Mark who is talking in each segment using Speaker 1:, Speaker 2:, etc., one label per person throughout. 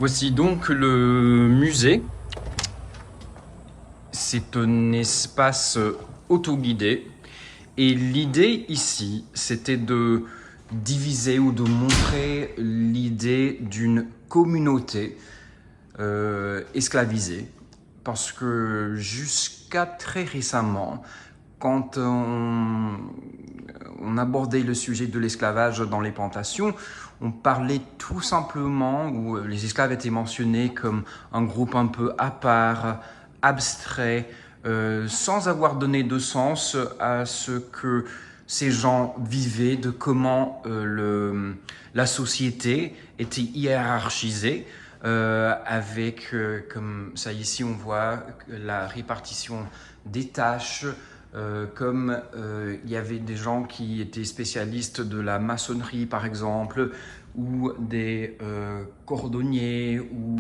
Speaker 1: Voici donc le musée. C'est un espace autoguidé. Et l'idée ici, c'était de diviser ou de montrer l'idée d'une communauté esclavisée. Parce que jusqu'à très récemment, quand on abordait le sujet de l'esclavage dans les plantations, on parlait tout simplement, où les esclaves étaient mentionnés comme un groupe un peu à part, abstrait, sans avoir donné de sens à ce que ces gens vivaient, de comment la société était hiérarchisée, avec, comme ça ici on voit, la répartition des tâches, comme il y avait des gens qui étaient spécialistes de la maçonnerie par exemple, ou des cordonniers, ou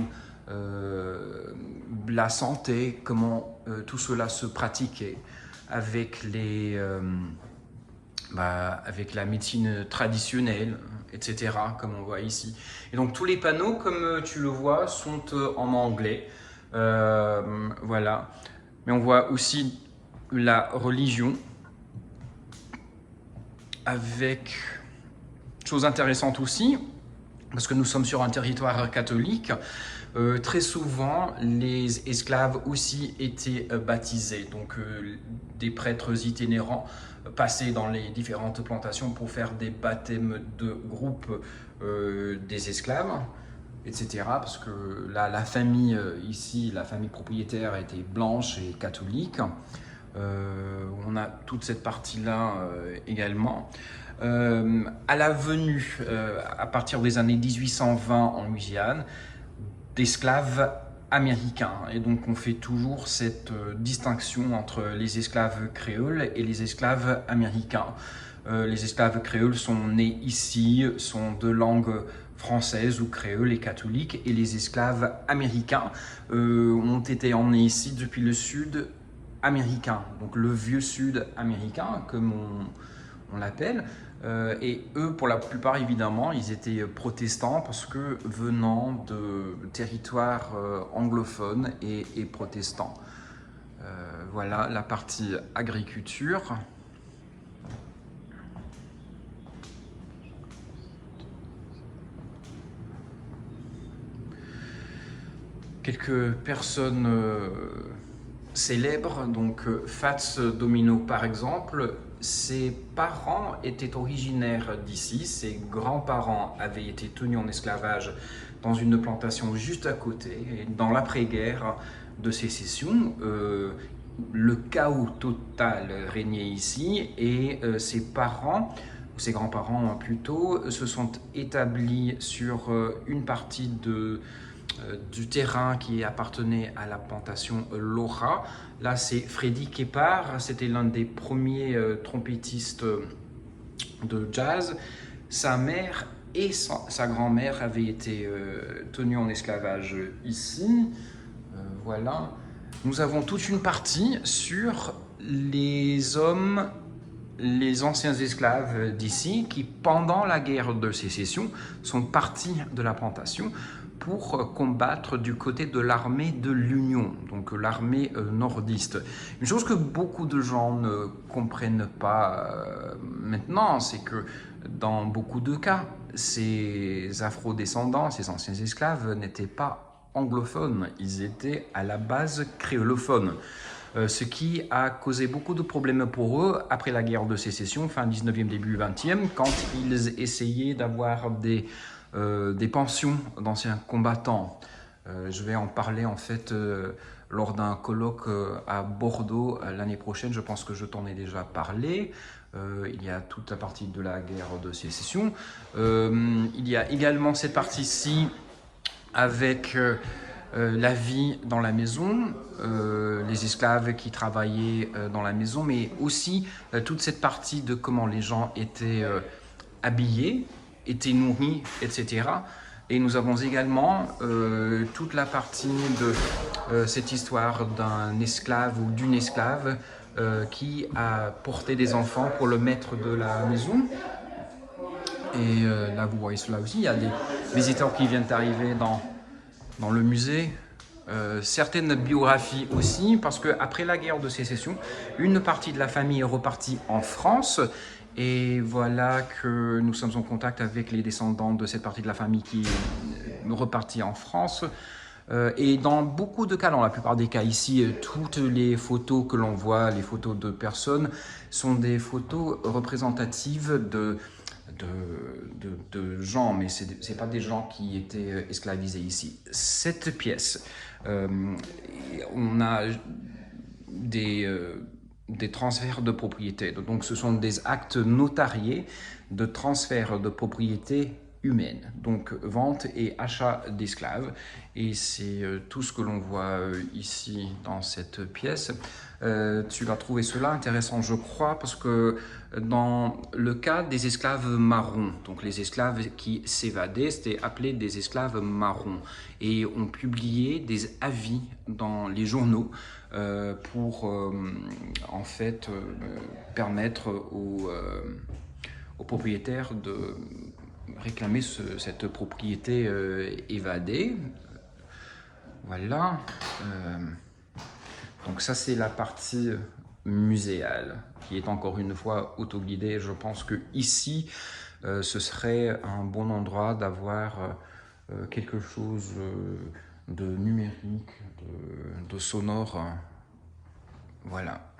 Speaker 1: la santé, comment tout cela se pratiquait avec avec la médecine traditionnelle, etc., comme on voit ici. Et donc tous les panneaux, comme tu le vois, sont en anglais. Voilà. Mais on voit aussi la religion avec chose intéressante aussi, parce que nous sommes sur un territoire catholique. Très souvent, les esclaves aussi étaient baptisés, donc des prêtres itinérants passaient dans les différentes plantations pour faire des baptêmes de groupe des esclaves, etc. Parce que la famille ici, la famille propriétaire était blanche et catholique. On a toute cette partie-là également. À la venue, à partir des années 1820 en Louisiane, d'esclaves américains. Et donc on fait toujours cette distinction entre les esclaves créoles et les esclaves américains. Les esclaves créoles sont nés ici, sont de langue française ou créole et catholique, et les esclaves américains ont été emmenés ici depuis le sud américain, donc le vieux sud américain comme on l'appelle. Et eux, pour la plupart, évidemment, ils étaient protestants parce que venant de territoires anglophones et protestants. Voilà la partie agriculture. Quelques personnes célèbres, donc Fats Domino par exemple. Ses parents étaient originaires d'ici, ses grands-parents avaient été tenus en esclavage dans une plantation juste à côté. Et dans l'après-guerre de sécession, le chaos total régnait ici, et ses parents, ou ses grands-parents plutôt, se sont établis sur une partie du terrain qui appartenait à la plantation Laura. Là, c'est Freddy Keppard, c'était l'un des premiers trompettistes de jazz. Sa mère et sa grand-mère avaient été tenues en esclavage ici. Voilà. Nous avons toute une partie sur les hommes, les anciens esclaves d'ici, qui pendant la guerre de sécession sont partis de la plantation pour combattre du côté de l'armée de l'Union, donc l'armée nordiste. Une chose que beaucoup de gens ne comprennent pas maintenant, c'est que dans beaucoup de cas, ces afro-descendants, ces anciens esclaves n'étaient pas anglophones, ils étaient à la base créolophones. Ce qui a causé beaucoup de problèmes pour eux après la guerre de sécession, fin 19e, début 20e, quand ils essayaient d'avoir des pensions d'anciens combattants. Je vais en parler en fait lors d'un colloque à Bordeaux l'année prochaine. Je pense que je t'en ai déjà parlé. Il y a toute la partie de la guerre de sécession. Il y a également cette partie-ci avec la vie dans la maison, les esclaves qui travaillaient dans la maison, mais aussi toute cette partie de comment les gens étaient habillés, étaient nourris, etc. Et nous avons également toute la partie de cette histoire d'un esclave ou d'une esclave qui a porté des enfants pour le maître de la maison. Et là, vous voyez cela aussi, il y a des visiteurs qui viennent d'arriver dans dans le musée. Certaines biographies aussi, parce qu'après la guerre de sécession, une partie de la famille est repartie en France. Et voilà que nous sommes en contact avec les descendants de cette partie de la famille qui est repartie en France. Et dans beaucoup de cas, dans la plupart des cas ici, toutes les photos que l'on voit, les photos de personnes, sont des photos représentatives de gens, mais ce n'est pas des gens qui étaient esclavisés ici. Cette pièce, on a des transferts de propriété. Donc ce sont des actes notariés de transfert de propriété humaine, donc vente et achat d'esclaves. Et c'est tout ce que l'on voit ici dans cette pièce. Tu vas trouver cela intéressant, je crois, parce que dans le cas des esclaves marrons, donc les esclaves qui s'évadaient, c'était appelé des esclaves marrons, et on publiait des avis dans les journaux pour en fait permettre aux propriétaires de réclamer cette propriété évadée. Voilà. Donc ça, c'est la partie muséale, qui est encore une fois autoguidée. Je pense que ici, ce serait un bon endroit d'avoir quelque chose de numérique, de sonore. Voilà.